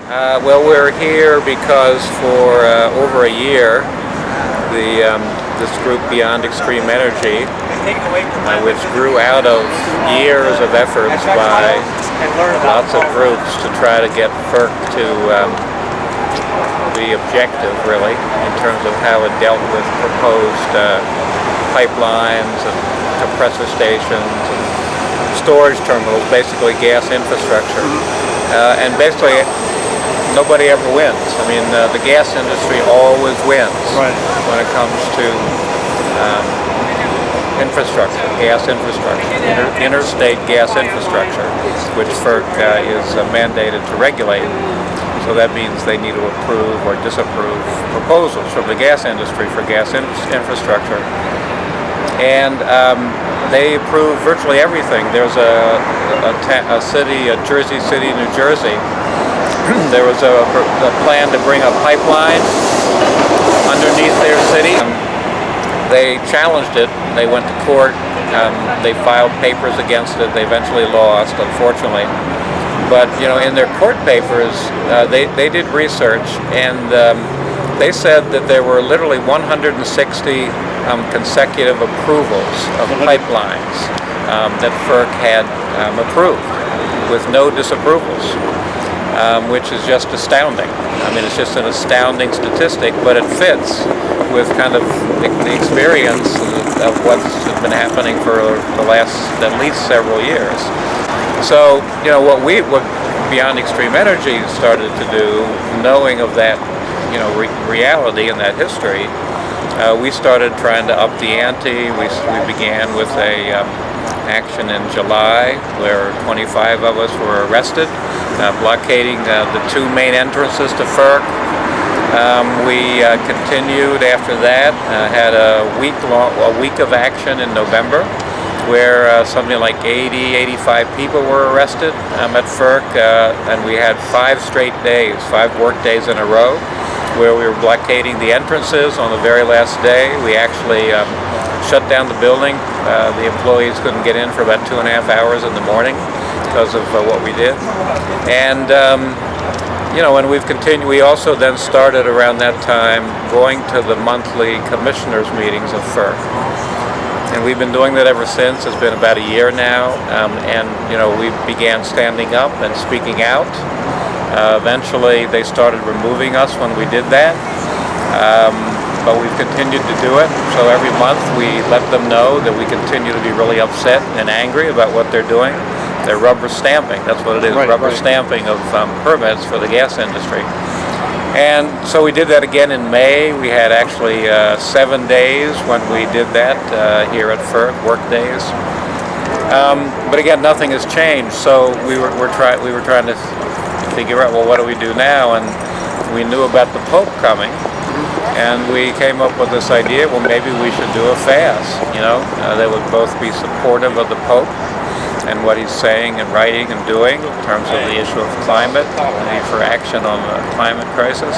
Well, we're here because for over a year, this group Beyond Extreme Energy, which grew out of years of efforts by lots of groups to try to get FERC to be objective, really, in terms of how it dealt with proposed pipelines and compressor stations and storage terminals, basically gas infrastructure. And basically, nobody ever wins. I mean, the gas industry always wins when it comes to infrastructure, gas infrastructure, interstate gas infrastructure, which FERC is mandated to regulate. So that means they need to approve or disapprove proposals from the gas industry for gas infrastructure. And they approve virtually everything. There's a city, Jersey City, New Jersey. There was a plan to bring a pipeline underneath their city. They challenged it. They went to court. They filed papers against it. They eventually lost, unfortunately. But in their court papers, they did research, and they said that there were literally 160 consecutive approvals of pipelines that FERC had approved, with no disapprovals. Which is just astounding. I mean, it's just an astounding statistic, but it fits with kind of the experience of what's been happening for the last at least several years. So, what Beyond Extreme Energy started to do, knowing of that, reality and that history, we started trying to up the ante. We began with a action in July where 25 of us were arrested, blockading the two main entrances to FERC. We continued after that, had a week of action in November where something like 85 people were arrested at FERC, and we had 5 straight days, 5 work days in a row where we were blockading the entrances. On the very last day, we actually shut down the building. The employees couldn't get in for about 2.5 hours in the morning because of what we did. And and we've continued. We also then started around that time going to the monthly commissioners meetings of FERC, and we've been doing that ever since. It's been about a year now, and we began standing up and speaking out. Eventually, they started removing us when we did that. But we've continued to do it. So every month we let them know that we continue to be really upset and angry about what they're doing. They're rubber stamping. That's what it is, rubber stamping of permits for the gas industry. And so we did that again in May. We had actually 7 days when we did that here at FERC, work days. But again, nothing has changed. So we were trying to figure out, well, what do we do now? And we knew about the Pope coming. And we came up with this idea, well, maybe we should do a fast, They would both be supportive of the Pope and what he's saying and writing and doing in terms of the issue of climate, the need for action on the climate crisis.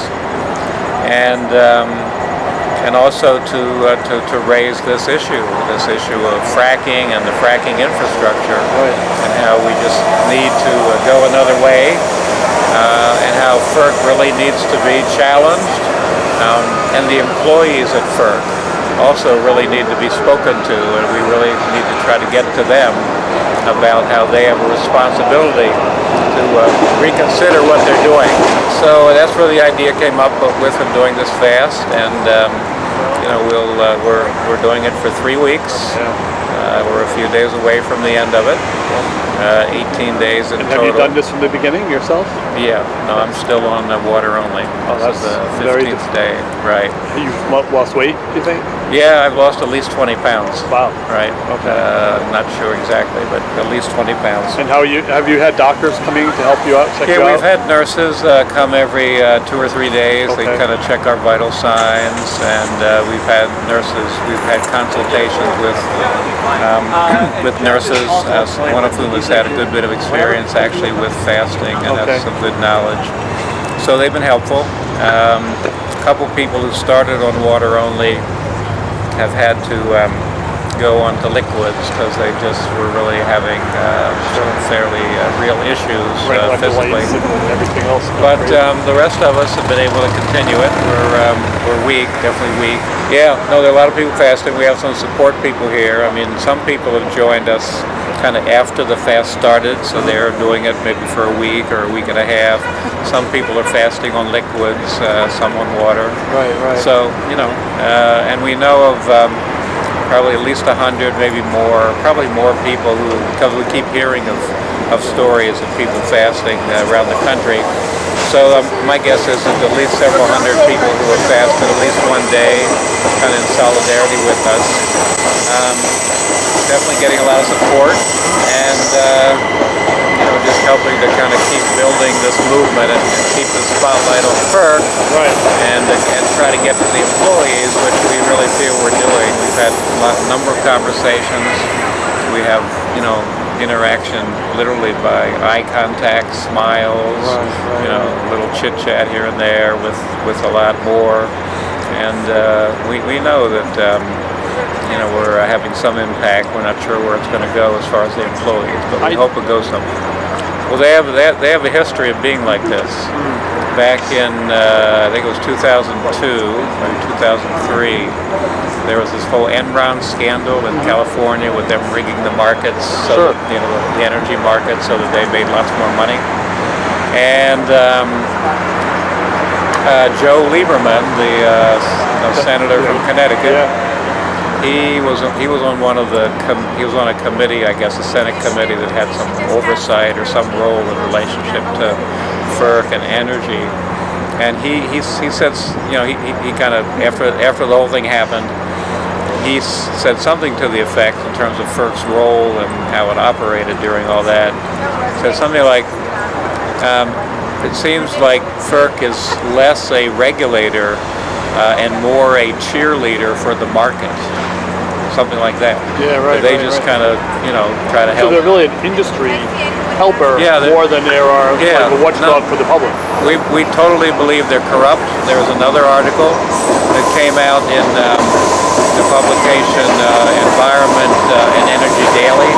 And also to raise this issue of fracking and the fracking infrastructure, and how we just need to go another way, and how FERC really needs to be challenged. And the employees at FERC also really need to be spoken to, and we really need to try to get to them about how they have a responsibility to reconsider what they're doing. So that's where the idea came up with them doing this fast, and we're doing it for 3 weeks. We're a few days away from the end of it. 18 days in total. Have you done this from the beginning yourself? Yeah, no, I'm still on water only. Oh, this is the 15th day, right. You've lost weight, do you think? Yeah, I've lost at least 20 pounds. Wow. Right. Okay. Not sure exactly, but at least 20 pounds. And have you had doctors coming to help you out, check you out? Yeah, we've had nurses come every 2 or 3 days. Okay. They kind of check our vital signs, and we've had consultations with nurses, one of whom has had a good bit of experience actually with fasting and has some good knowledge. So they've been helpful. A couple people who started on water only have had to go on to liquids because they just were really having some fairly real issues physically. And everything else. But the rest of us have been able to continue it. We're weak, definitely weak. Yeah, no, there are a lot of people fasting. We have some support people here. I mean, some people have joined us kind of after the fast started, so they're doing it maybe for a week or a week and a half. Some people are fasting on liquids, some on water. Right. So, and we know of probably at least 100, maybe more, probably more people who, because we keep hearing of stories of people fasting around the country. So my guess is that at least several hundred people who have fasted at least one day, kind of in solidarity with us. Definitely getting a lot of support, and just helping to kind of keep building this movement and keep the spotlight on FERC, Right. and try to get to the employees, which we really feel we're doing. We've had a number of conversations. We have interaction literally by eye contact, smiles, Right. A little chit chat here and there with a lot more, and we know that we're having some impact. We're not sure where it's going to go as far as the employees, but we hope it goes somewhere. Well, they have a history of being like this. Back in I think it was 2002 or 2003, there was this whole Enron scandal in California with them rigging the markets, so that, the energy markets, so that they made lots more money. And Joe Lieberman, the senator from Connecticut, he was on he was on a committee, I guess, a Senate committee that had some oversight or some role in relationship to FERC and energy. And he said, he kind of after the whole thing happened, he said something to the effect in terms of FERC's role and how it operated during all that. Said something like, it seems like FERC is less a regulator and more a cheerleader for the market. Something like that. Yeah, right. They just kind of, try to help. So they're really an industry helper more than they are like a watchdog for the public. We totally believe they're corrupt. There was another article that came out in the publication Environment and Energy Daily.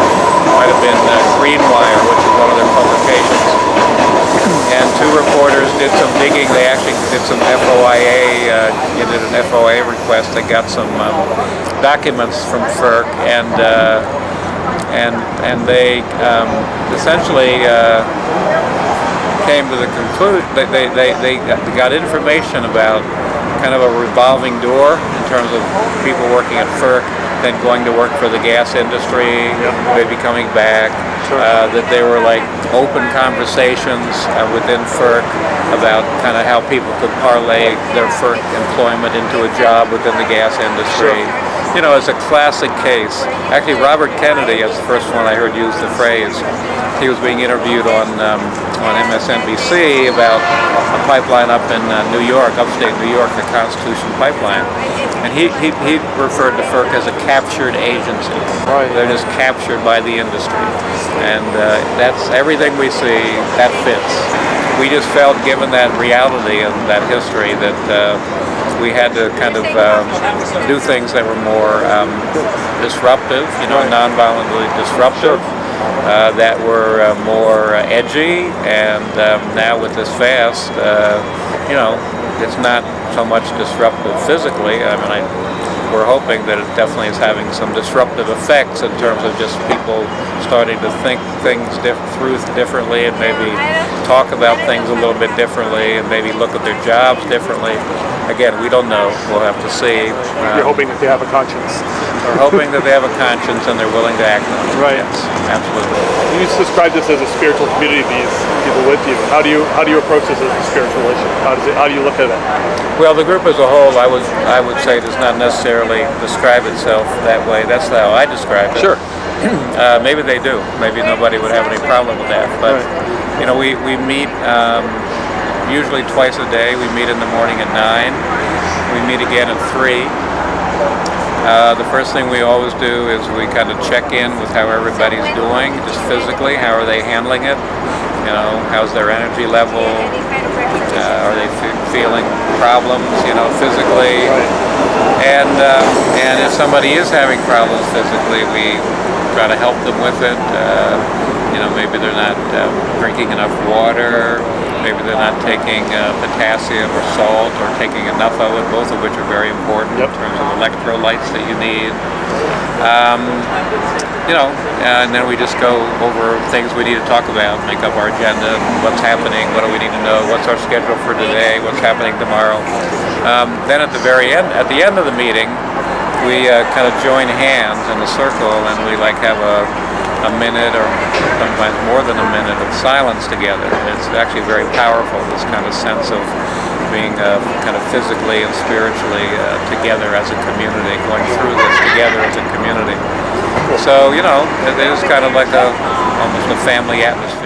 Might have been Greenwire, which is one of their publications. And two reporters did some digging. They actually did some FOIA, did an FOIA request. They got some documents from FERC, and they essentially came to the conclusion that they got information about kind of a revolving door in terms of people working at FERC, then going to work for the gas industry, maybe coming back. That there were like open conversations within FERC about kind of how people could parlay their FERC employment into a job within the gas industry. It's a classic case. Actually, Robert Kennedy is the first one I heard use the phrase. He was being interviewed on MSNBC about a pipeline up in New York, upstate New York, the Constitution Pipeline. And he referred to FERC as a captured agency. Right. They're just captured by the industry. And that's everything we see, that fits. We just felt, given that reality and that history, that we had to kind of do things that were more disruptive, non-violently disruptive, that were more edgy, and now with this fast, it's not so much disruptive physically. We're hoping that it definitely is having some disruptive effects in terms of just people starting to think things through differently, and maybe talk about things a little bit differently, and maybe look at their jobs differently. Again, we don't know. We'll have to see. You're hoping that they have a conscience. We're hoping that they have a conscience and they're willing to act on it. Right. Yes, absolutely. You describe this as a spiritual community, these people with you. How do you approach this as a spiritual issue? How do you look at it? Well, the group as a whole, I would say, does not necessarily describe itself that way. That's how I describe it. Sure. Maybe they do. Maybe nobody would have any problem with that. But we meet usually twice a day. We meet in the morning at 9. We meet again at 3. The first thing we always do is we kind of check in with how everybody's doing, just physically. How are they handling it? How's their energy level? Are they feeling problems, physically? And if somebody is having problems physically, we try to help them with it. Maybe they're not drinking enough water, maybe they're not taking potassium or salt or taking enough of it, both of which are very important in terms of electrolytes that you need. And then we just go over things we need to talk about, make up our agenda, what's happening, what do we need to know, what's our schedule for today, what's happening tomorrow. Then at the very end, at the end of the meeting, we kind of join hands in a circle and we have a minute or sometimes more than a minute of silence together. It's actually very powerful, this kind of sense of being kind of physically and spiritually together as a community, going through this together as a community. So, it is kind of like almost a family atmosphere.